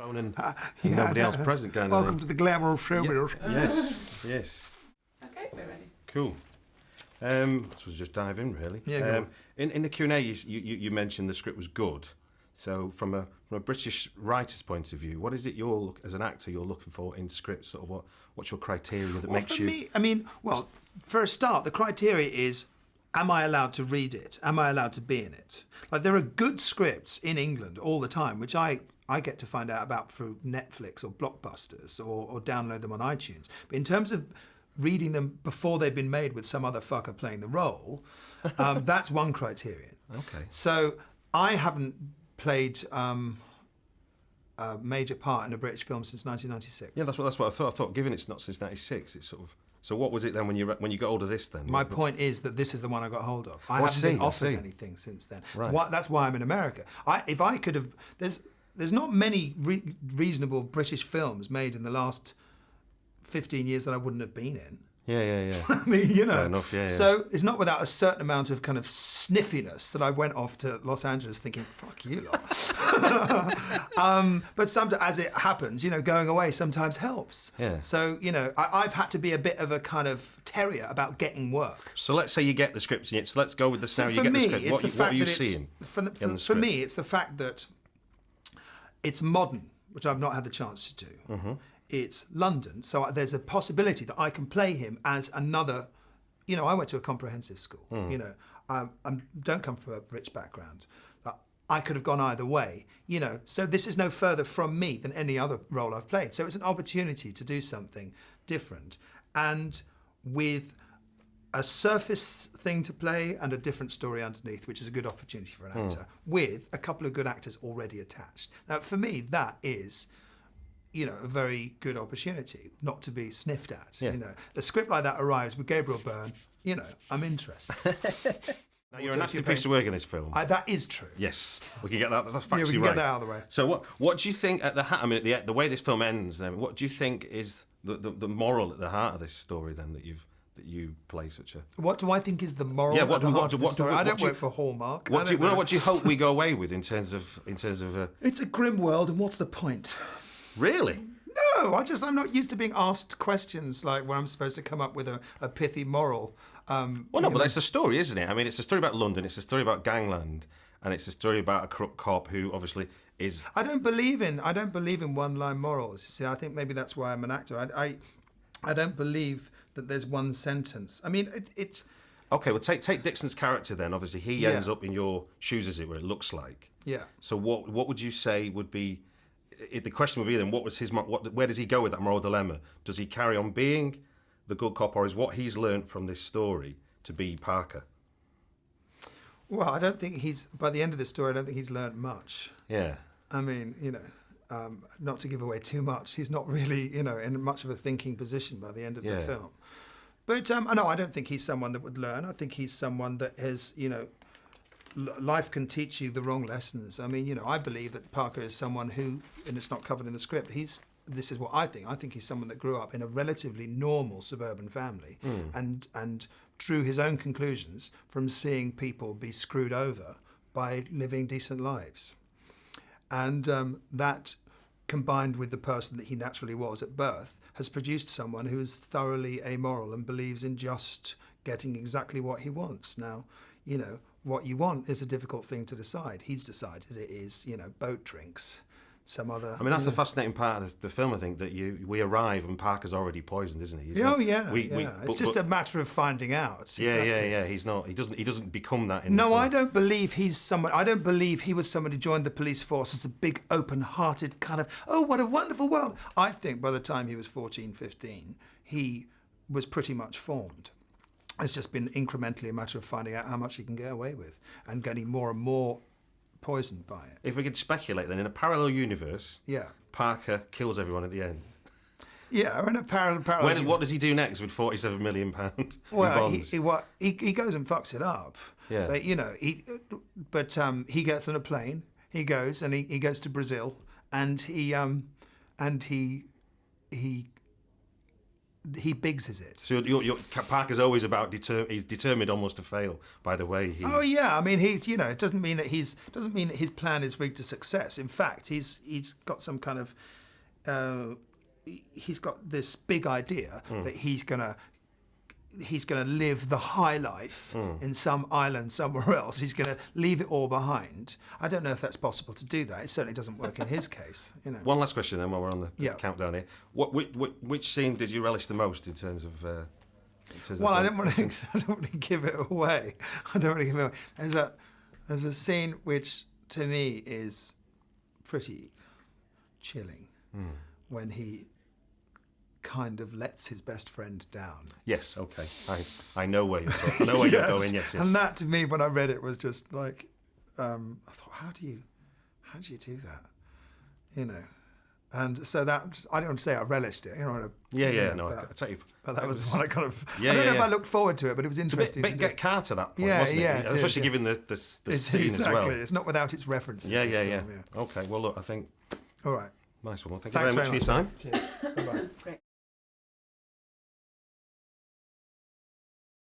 phone and nobody else present kind of Welcome thing. to the glamour of showbiz. Yes. Okay, we're ready. Cool. I suppose just dive in, really. Yeah, go on. In the Q&A, you mentioned the script was good. So from a British writer's point of view, what is it as an actor, you're looking for in scripts? Sort of what's your criteria that makes you... For me, I mean, well, for a start, the criteria is, am I allowed to read it? Am I allowed to be in it? Like, there are good scripts in England all the time, which I get to find out about through Netflix or Blockbusters or download them on iTunes. But in terms of reading them before they've been made with some other fucker playing the role, that's one criterion. Okay. So I haven't played a major part in a British film since 1996. Yeah, that's what I thought. I thought, given it's not since 96, it's sort of... So what was it then when you got hold of this then? My point is that this is the one I got hold of. I haven't been offered anything since then. Right. That's why I'm in America. If I could have... There's not many reasonable British films made in the last 15 years that I wouldn't have been in. Yeah. I mean, you know. Fair enough, yeah. So it's not without a certain amount of kind of sniffiness that I went off to Los Angeles thinking, fuck you lot. But as it happens, you know, going away sometimes helps. Yeah. So, you know, I've had to be a bit of a kind of terrier about getting work. So let's say you get the script, so let's go with the scenario. So you get the script. What are you it's, seeing? For me, it's the fact that it's modern, which I've not had the chance to do. Mm-hmm. It's London, so there's a possibility that I can play him as another. You know, I went to a comprehensive school. You know, I don't come from a rich background. I could have gone either way. You know, so this is no further from me than any other role I've played. So it's an opportunity to do something different, and with a surface thing to play and a different story underneath, which is a good opportunity for an actor, with a couple of good actors already attached. Now, for me, that is, you know, a very good opportunity not to be sniffed at. Yeah. You know, a script like that arrives with Gabriel Byrne. You know, I'm interested. Now, you're a nasty piece of work in this film. That is true. Yes, we can get that. That's factually Yeah, we can right. get that out of the way. So what do you think at the way this film ends? What do you think is the moral at the heart of this story then that you play such a... What do I think is the moral? Yeah, at the heart of the story? I don't work for Hallmark. What do you hope we go away with in terms of? It's a grim world, and what's the point? Really? No, I'm not used to being asked questions like where I'm supposed to come up with a pithy moral. Well, no, but that's a story, isn't it? I mean, it's a story about London, it's a story about gangland, and it's a story about a corrupt cop who obviously is... I don't believe in one-line morals. See, I think maybe that's why I'm an actor. I don't believe that there's one sentence. I mean, it's... Okay, well, take Dixon's character then. Obviously, he ends up in your shoes, as it were, it looks like. Yeah. So what would you say would be... The question would be then, where does he go with that moral dilemma? Does he carry on being the good cop, or is what he's learnt from this story to be Parker? Well, I don't think by the end of the story, I don't think he's learnt much. Yeah. I mean, you know, not to give away too much, he's not really, you know, in much of a thinking position by the end of the film. But no, I don't think he's someone that would learn. I think he's someone that has, you know, life can teach you the wrong lessons. I mean, you know, I believe that Parker is someone who, and it's not covered in the script, this is what I think. I think he's someone that grew up in a relatively normal suburban family and drew his own conclusions from seeing people be screwed over by living decent lives. And that, combined with the person that he naturally was at birth, has produced someone who is thoroughly amoral and believes in just getting exactly what he wants. Now, you know, what you want is a difficult thing to decide. He's decided it is, you know, boat drinks, some other... I mean, that's the fascinating part of the film, I think, that we arrive and Parker's already poisoned, isn't he? It's just a matter of finding out. Yeah. He doesn't become that in the No, film. I don't believe I don't believe he was somebody who joined the police force as a big, open-hearted kind of, oh, what a wonderful world. I think by the time he was 14, 15, he was pretty much formed. It's just been incrementally a matter of finding out how much he can get away with and getting more and more poisoned by it. If we could speculate then, in a parallel universe, Parker kills everyone at the end. Yeah, in a parallel What does he do next with £47 million well, in bonds? he goes and fucks it up. Yeah. But, you know, he gets on a plane, he goes and he goes to Brazil and he he Biggses it. So Parker's always about he's determined almost to fail by the way he. Oh yeah, I mean it doesn't mean that his plan is rigged to success. In fact, he's got some kind of he's got this big idea that he's gonna live the high life in some island somewhere else. He's gonna leave it all behind. I don't know if that's possible to do that. It certainly doesn't work in his case. One last question then, while we're on the countdown here. Which scene did you relish the most in terms of? Well, I don't want to give it away. There's a scene which to me is pretty chilling when he kind of lets his best friend down. Yes, okay. I know where you're going. I know where you're going. Yes. And that to me, when I read it, was just like, I thought, how do you do that? And so that I don't want to say I relished it. I tell you. But that was the one I kind of. I don't know if I looked forward to it, but it was interesting. Bit get car to that point, wasn't it? Especially given the scene as well. Exactly. It's not without its references. Yeah. Okay. Well, look, I think. All right. Nice one. Well, thank you very much for your time. Cheers. Bye-bye. Great.